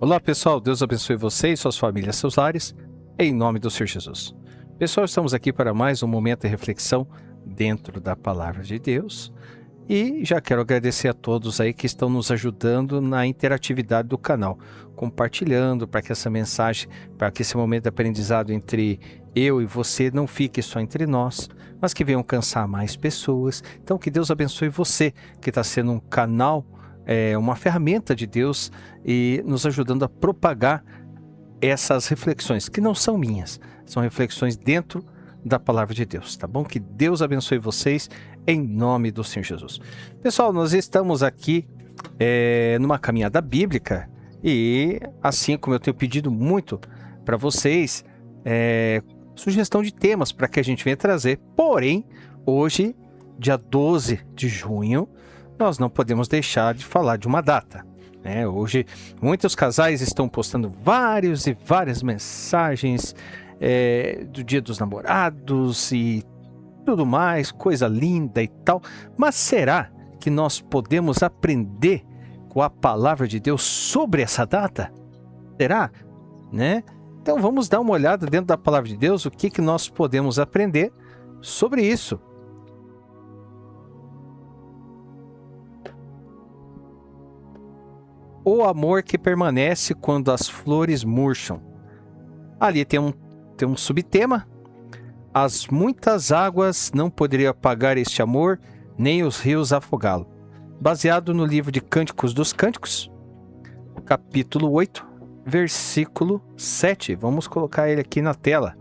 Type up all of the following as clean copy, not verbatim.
Olá pessoal, Deus abençoe vocês, suas famílias, seus lares, em nome do Senhor Jesus. Pessoal, estamos aqui para mais um momento de reflexão dentro da Palavra de Deus e já quero agradecer a todos aí que estão nos ajudando na interatividade do canal, compartilhando para que essa mensagem, para que esse momento de aprendizado entre eu e você não fique só entre nós, mas que venha alcançar mais pessoas. Então que Deus abençoe você que está sendo um canal, uma ferramenta de Deus e nos ajudando a propagar essas reflexões, que não são minhas, são reflexões dentro da Palavra de Deus, tá bom? Que Deus abençoe vocês em nome do Senhor Jesus. Pessoal, nós estamos aqui numa caminhada bíblica e assim como eu tenho pedido muito para vocês, sugestão de temas para que a gente venha trazer, porém, hoje, dia 12 de junho, nós não podemos deixar de falar de uma data. Hoje, muitos casais estão postando várias mensagens do Dia dos Namorados e tudo mais, coisa linda e tal. Mas será que nós podemos aprender com a Palavra de Deus sobre essa data? Será? Então vamos dar uma olhada dentro da Palavra de Deus, o que nós podemos aprender sobre isso. O amor que permanece quando as flores murcham. Ali tem um subtema. As muitas águas não poderiam apagar este amor, nem os rios afogá-lo. Baseado no livro de Cânticos dos Cânticos, capítulo 8, versículo 7. Vamos colocar ele aqui na tela.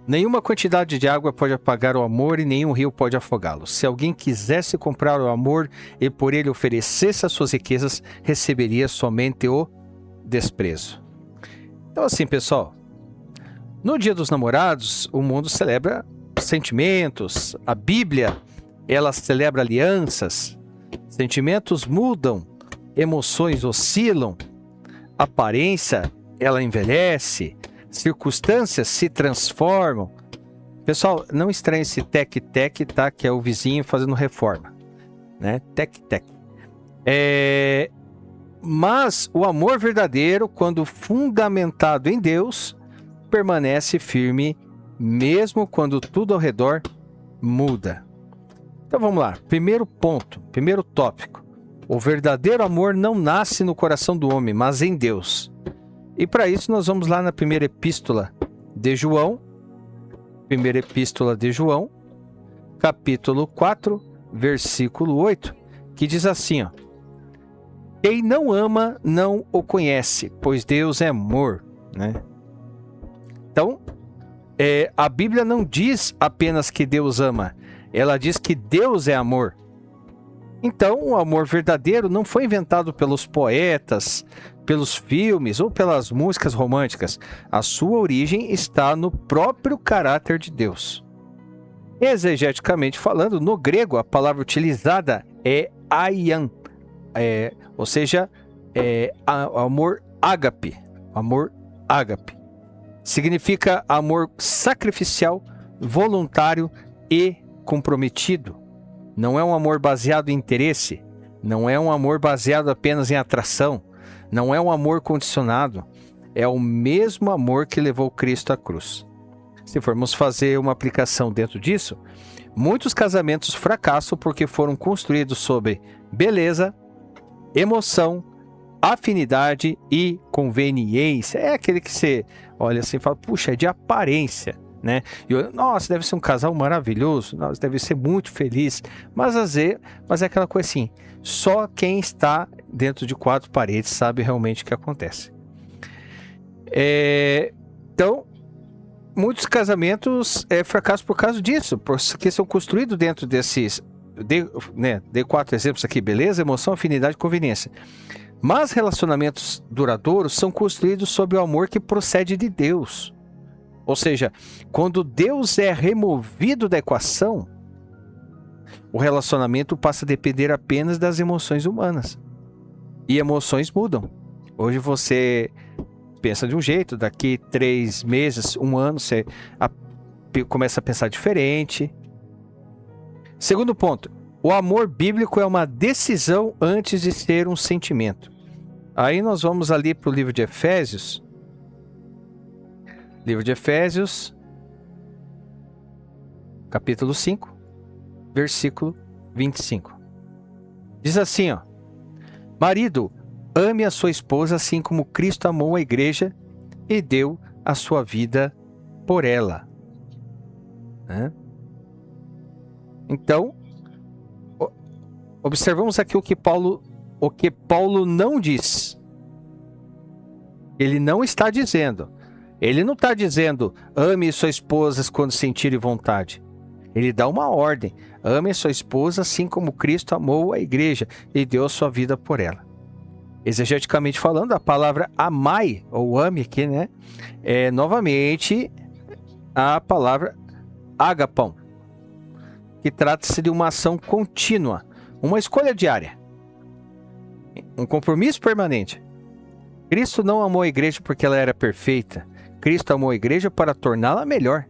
Nenhuma quantidade de água pode apagar o amor e nenhum rio pode afogá-lo. Se alguém quisesse comprar o amor e por ele oferecesse as suas riquezas, receberia somente o desprezo. Então assim, pessoal, no Dia dos Namorados, o mundo celebra sentimentos, a Bíblia, ela celebra alianças, sentimentos mudam, emoções oscilam, aparência, ela envelhece, circunstâncias se transformam. Pessoal, não estranhe esse tec-tec, tá? Que é o vizinho fazendo reforma, Tec-tec. Mas o amor verdadeiro, quando fundamentado em Deus, permanece firme, mesmo quando tudo ao redor muda. Então vamos lá. Primeiro ponto, primeiro tópico. O verdadeiro amor não nasce no coração do homem, mas em Deus. E para isso nós vamos lá na primeira epístola de João, capítulo 4, versículo 8, que diz assim, ó: quem não ama não o conhece, pois Deus é amor, Então, a Bíblia não diz apenas que Deus ama, ela diz que Deus é amor. Então, o amor verdadeiro não foi inventado pelos poetas, pelos filmes ou pelas músicas românticas. A sua origem está no próprio caráter de Deus. Exegeticamente falando, no grego, a palavra utilizada é aian, ou seja, amor ágape. Amor ágape. Significa amor sacrificial, voluntário e comprometido. Não é um amor baseado em interesse, não é um amor baseado apenas em atração, não é um amor condicionado, é o mesmo amor que levou Cristo à cruz. Se formos fazer uma aplicação dentro disso, muitos casamentos fracassam porque foram construídos sobre beleza, emoção, afinidade e conveniência. É aquele que você olha assim e fala, puxa, é de aparência. Nossa, deve ser um casal maravilhoso, nossa, deve ser muito feliz, mas é aquela coisa assim, só quem está dentro de quatro paredes sabe realmente o que acontece. Então, muitos casamentos fracassam por causa disso, porque são construídos dentro desses, dei 4 exemplos aqui, beleza, emoção, afinidade e conveniência. Mas relacionamentos duradouros são construídos sobre o amor que procede de Deus. Ou seja, quando Deus é removido da equação, o relacionamento passa a depender apenas das emoções humanas. E emoções mudam. Hoje você pensa de um jeito, daqui 3 meses, 1 ano, você começa a pensar diferente. Segundo ponto, o amor bíblico é uma decisão antes de ser um sentimento. Aí nós vamos ali para o livro de Efésios. Livro de Efésios, capítulo 5, versículo 25. Diz assim, ó: marido, ame a sua esposa assim como Cristo amou a igreja e deu a sua vida por ela. Então, observamos aqui o que Paulo não diz. Ele não está dizendo. Ele não está dizendo, ame sua esposa quando sentir vontade. Ele dá uma ordem. Ame sua esposa assim como Cristo amou a igreja e deu a sua vida por ela. Exegeticamente falando, a palavra amai, ou ame aqui, né? É novamente a palavra agapão, que trata-se de uma ação contínua, uma escolha diária, um compromisso permanente. Cristo não amou a igreja porque ela era perfeita. Cristo amou a igreja para torná-la melhor.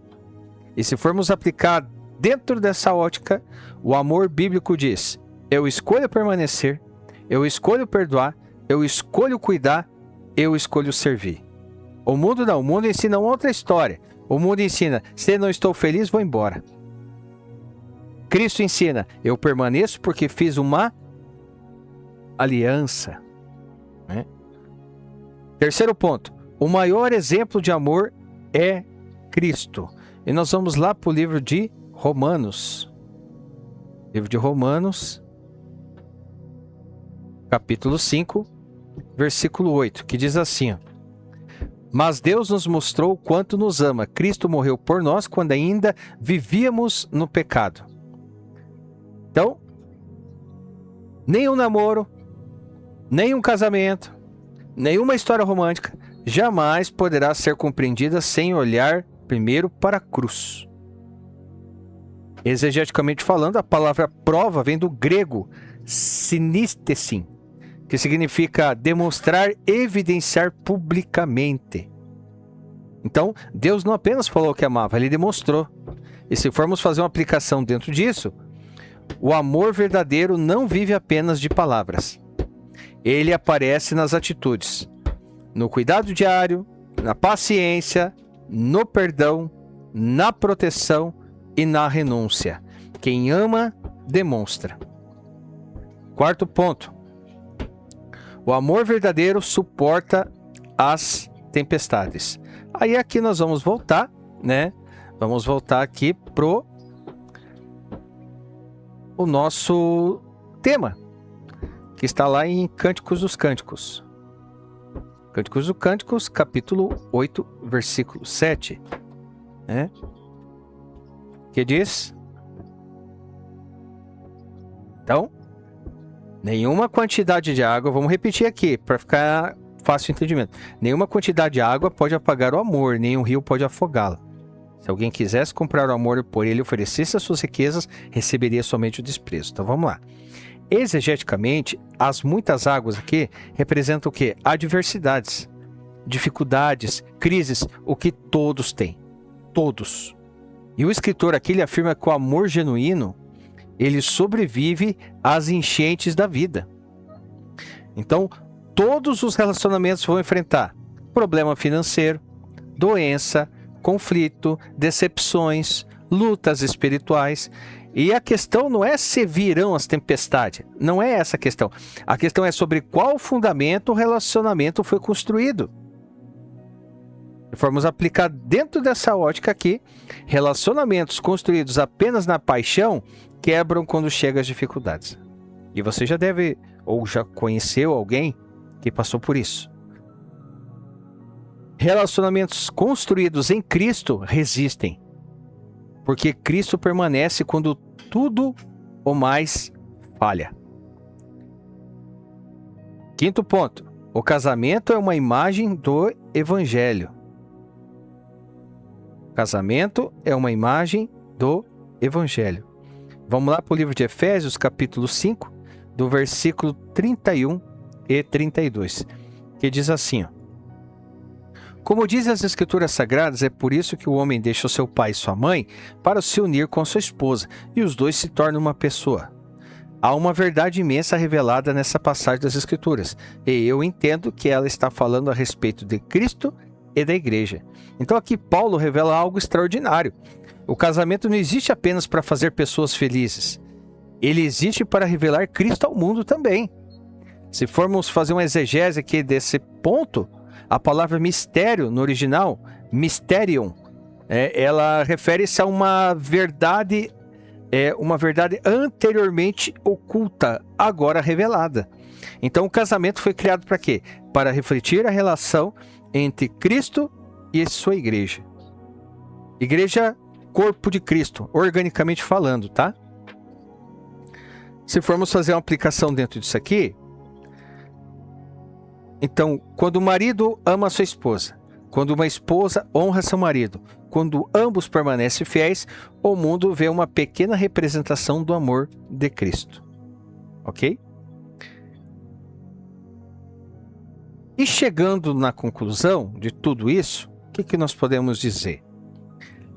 E se formos aplicar dentro dessa ótica, o amor bíblico diz: eu escolho permanecer, eu escolho perdoar, eu escolho cuidar, eu escolho servir. O mundo não, o mundo ensina outra história. O mundo ensina, se não estou feliz, vou embora. Cristo ensina, eu permaneço porque fiz uma aliança. Terceiro ponto, o maior exemplo de amor é Cristo. E nós vamos lá para o livro de Romanos. Livro de Romanos, capítulo 5, versículo 8, que diz assim, ó: mas Deus nos mostrou o quanto nos ama. Cristo morreu por nós quando ainda vivíamos no pecado. Então, nenhum namoro, nenhum casamento, nenhuma história romântica jamais poderá ser compreendida sem olhar primeiro para a cruz. Exegeticamente falando, a palavra prova vem do grego sinístesin, que significa demonstrar, evidenciar publicamente. Então, Deus não apenas falou que amava, Ele demonstrou. E se formos fazer uma aplicação dentro disso, o amor verdadeiro não vive apenas de palavras. Ele aparece nas atitudes, no cuidado diário, na paciência, no perdão, na proteção e na renúncia. Quem ama, demonstra. Quarto ponto. O amor verdadeiro suporta as tempestades. Aí aqui nós vamos voltar, né? Vamos voltar aqui pro o nosso tema, que está lá em Cânticos dos Cânticos. Cânticos dos Cânticos, capítulo 8, versículo 7, né? Que diz: então, nenhuma quantidade de água, vamos repetir aqui para ficar fácil o entendimento. Nenhuma quantidade de água pode apagar o amor, nem um rio pode afogá-lo. Se alguém quisesse comprar o amor e por ele oferecesse as suas riquezas, receberia somente o desprezo. Então vamos lá. Exegeticamente, as muitas águas aqui representam o quê? Adversidades, dificuldades, crises, o que todos têm. Todos. E o escritor aqui ele afirma que o amor genuíno ele sobrevive às enchentes da vida. Então, todos os relacionamentos vão enfrentar problema financeiro, doença, conflito, decepções, lutas espirituais. E a questão não é se virão as tempestades, não é essa a questão. A questão é sobre qual fundamento o relacionamento foi construído. Se formos aplicar dentro dessa ótica aqui, relacionamentos construídos apenas na paixão quebram quando chegam as dificuldades. E você já deve, ou já conheceu alguém que passou por isso. Relacionamentos construídos em Cristo resistem, porque Cristo permanece quando tudo ou mais falha. Quinto ponto, o casamento é uma imagem do Evangelho. O casamento é uma imagem do Evangelho. Vamos lá para o livro de Efésios, capítulo 5, do versículo 31 e 32, que diz assim, ó: como dizem as Escrituras Sagradas, é por isso que o homem deixa o seu pai e sua mãe para se unir com sua esposa, e os dois se tornam uma pessoa. há uma verdade imensa revelada nessa passagem das Escrituras. E eu entendo que ela está falando a respeito de Cristo e da igreja. Então aqui Paulo revela algo extraordinário. O casamento não existe apenas para fazer pessoas felizes. Ele existe para revelar Cristo ao mundo também. Se formos fazer uma exegese aqui desse ponto, a palavra mistério no original, mysterion, ela refere-se a uma verdade anteriormente oculta, agora revelada. Então o casamento foi criado para quê? Para refletir a relação entre Cristo e sua igreja. Igreja, corpo de Cristo, organicamente falando, tá? Se formos fazer uma aplicação dentro disso aqui, então, quando o marido ama a sua esposa, quando uma esposa honra seu marido, quando ambos permanecem fiéis, o mundo vê uma pequena representação do amor de Cristo. Ok? E chegando na conclusão de tudo isso, o que nós podemos dizer?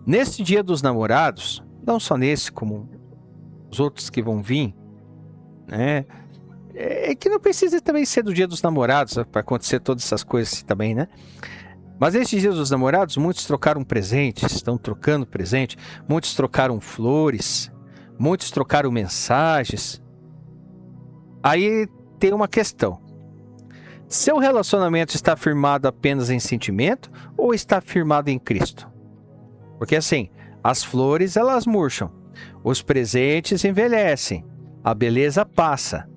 Nesse Dia dos Namorados, não só nesse, como os outros que vão vir, né? É que não precisa também ser do Dia dos Namorados para acontecer todas essas coisas também, né? Mas nesse Dia dos Namorados, muitos trocaram presentes, estão trocando presente, muitos trocaram flores, muitos trocaram mensagens. Aí tem uma questão. Seu relacionamento está firmado apenas em sentimento ou está firmado em Cristo? Porque assim, as flores elas murcham, os presentes envelhecem, a beleza passa,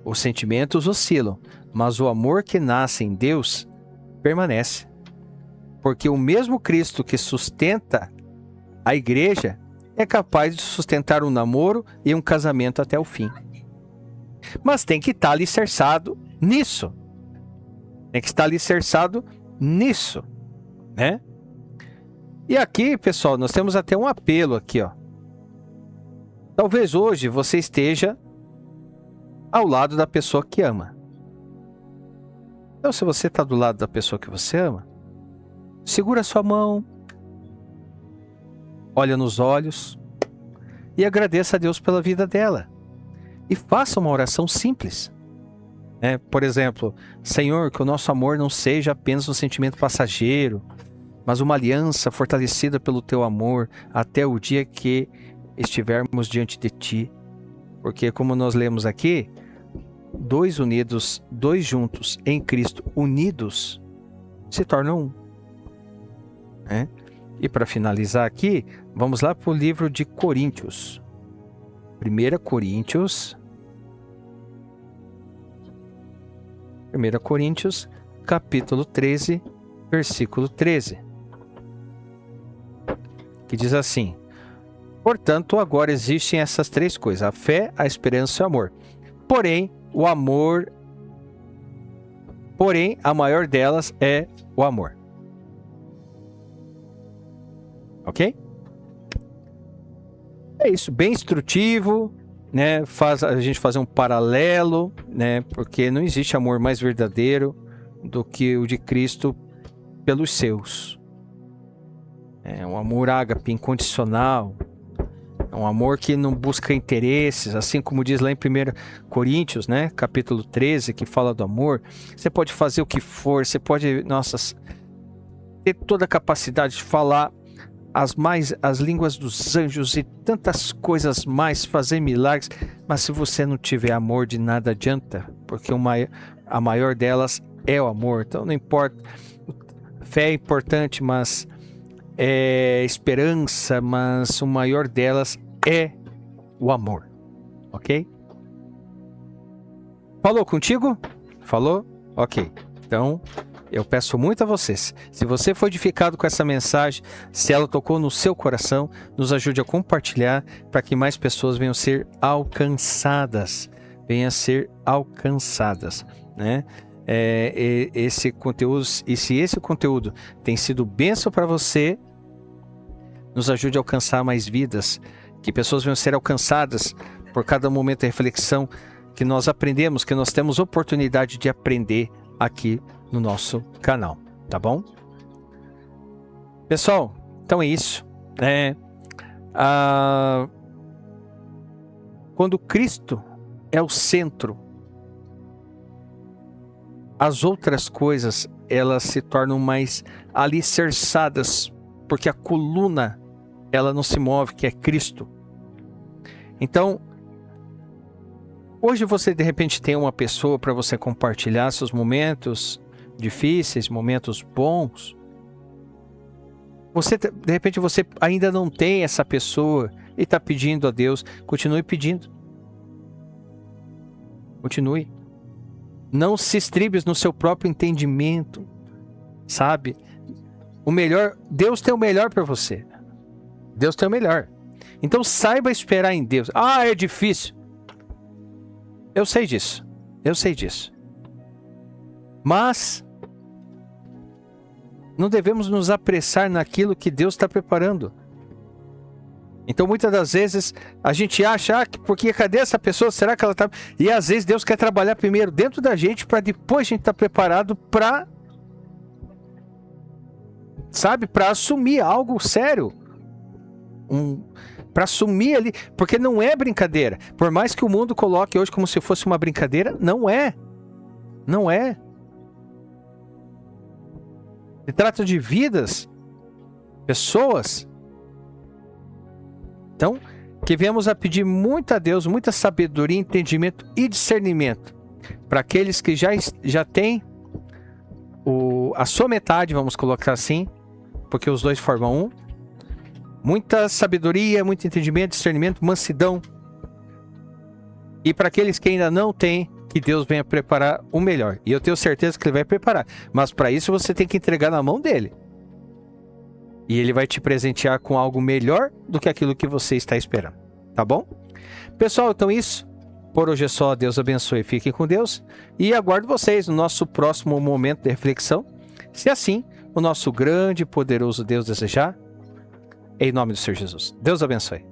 os sentimentos oscilam, mas o amor que nasce em Deus permanece. Porque o mesmo Cristo que sustenta a igreja é capaz de sustentar um namoro e um casamento até o fim. Mas tem que estar alicerçado nisso. Tem que estar alicerçado nisso, né? E aqui, pessoal, nós temos até um apelo aqui, ó. Talvez hoje você esteja ao lado da pessoa que ama. Então, se você está do lado da pessoa que você ama, segura sua mão, olha nos olhos e agradeça a Deus pela vida dela. E faça uma oração simples. Por exemplo, Senhor, que o nosso amor não seja apenas um sentimento passageiro, mas uma aliança fortalecida pelo Teu amor até o dia que estivermos diante de Ti. Porque como nós lemos aqui, dois unidos, dois juntos em Cristo, unidos, se tornam um. E para finalizar aqui, vamos lá para o livro de Coríntios. 1 Coríntios, capítulo 13, versículo 13. Que diz assim: portanto, agora existem essas três coisas, a fé, a esperança e o amor. Porém, a maior delas é o amor. Ok? É isso, bem instrutivo, né? Faz a gente fazer um paralelo, né? Porque não existe amor mais verdadeiro do que o de Cristo pelos seus. É um amor ágape, incondicional. É um amor que não busca interesses, assim como diz lá em 1 Coríntios, né? Capítulo 13, que fala do amor. Você pode fazer o que for, você pode, ter toda a capacidade de falar as línguas dos anjos e tantas coisas mais, fazer milagres, mas se você não tiver amor, de nada adianta, porque a maior delas é o amor. Então não importa, fé é importante, mas é esperança, mas o maior delas é o amor, ok? Falou contigo? Falou? Ok, então eu peço muito a vocês, se você foi edificado com essa mensagem, se ela tocou no seu coração, nos ajude a compartilhar para que mais pessoas venham ser alcançadas, né? Esse conteúdo, e se esse conteúdo tem sido bênção para você, nos ajude a alcançar mais vidas, que pessoas venham ser alcançadas por cada momento de reflexão que nós aprendemos, que nós temos oportunidade de aprender aqui no nosso canal, tá bom? Pessoal, então é isso, né? Quando Cristo é o centro, as outras coisas, elas se tornam mais alicerçadas, porque a coluna, ela não se move, que é Cristo. Então, hoje você de repente tem uma pessoa para você compartilhar seus momentos difíceis, momentos bons. De repente você ainda não tem essa pessoa e está pedindo a Deus, continue pedindo. Continue. Não se estribes no seu próprio entendimento, sabe? Deus tem o melhor para você. Deus tem o melhor. Então saiba esperar em Deus. Ah, é difícil. Eu sei disso. Mas não devemos nos apressar naquilo que Deus está preparando. Então muitas das vezes a gente acha, porque cadê essa pessoa? Será que ela está... E às vezes Deus quer trabalhar primeiro dentro da gente para depois a gente estar preparado para, sabe, para assumir algo sério. Para assumir ali, porque não é brincadeira. Por mais que o mundo coloque hoje como se fosse uma brincadeira, não é. Não é. Se trata de vidas, pessoas. Então, que viemos a pedir muito a Deus, muita sabedoria, entendimento e discernimento para aqueles que já têm a sua metade, vamos colocar assim, porque os dois formam um. Muita sabedoria, muito entendimento, discernimento, mansidão. E para aqueles que ainda não têm, que Deus venha preparar o melhor. E eu tenho certeza que Ele vai preparar. Mas para isso você tem que entregar na mão dEle. E Ele vai te presentear com algo melhor do que aquilo que você está esperando. Tá bom? Pessoal, então isso. Por hoje é só. Deus abençoe. Fiquem com Deus. E aguardo vocês no nosso próximo momento de reflexão. Se assim, o nosso grande e poderoso Deus desejar. Em nome do Senhor Jesus. Deus abençoe.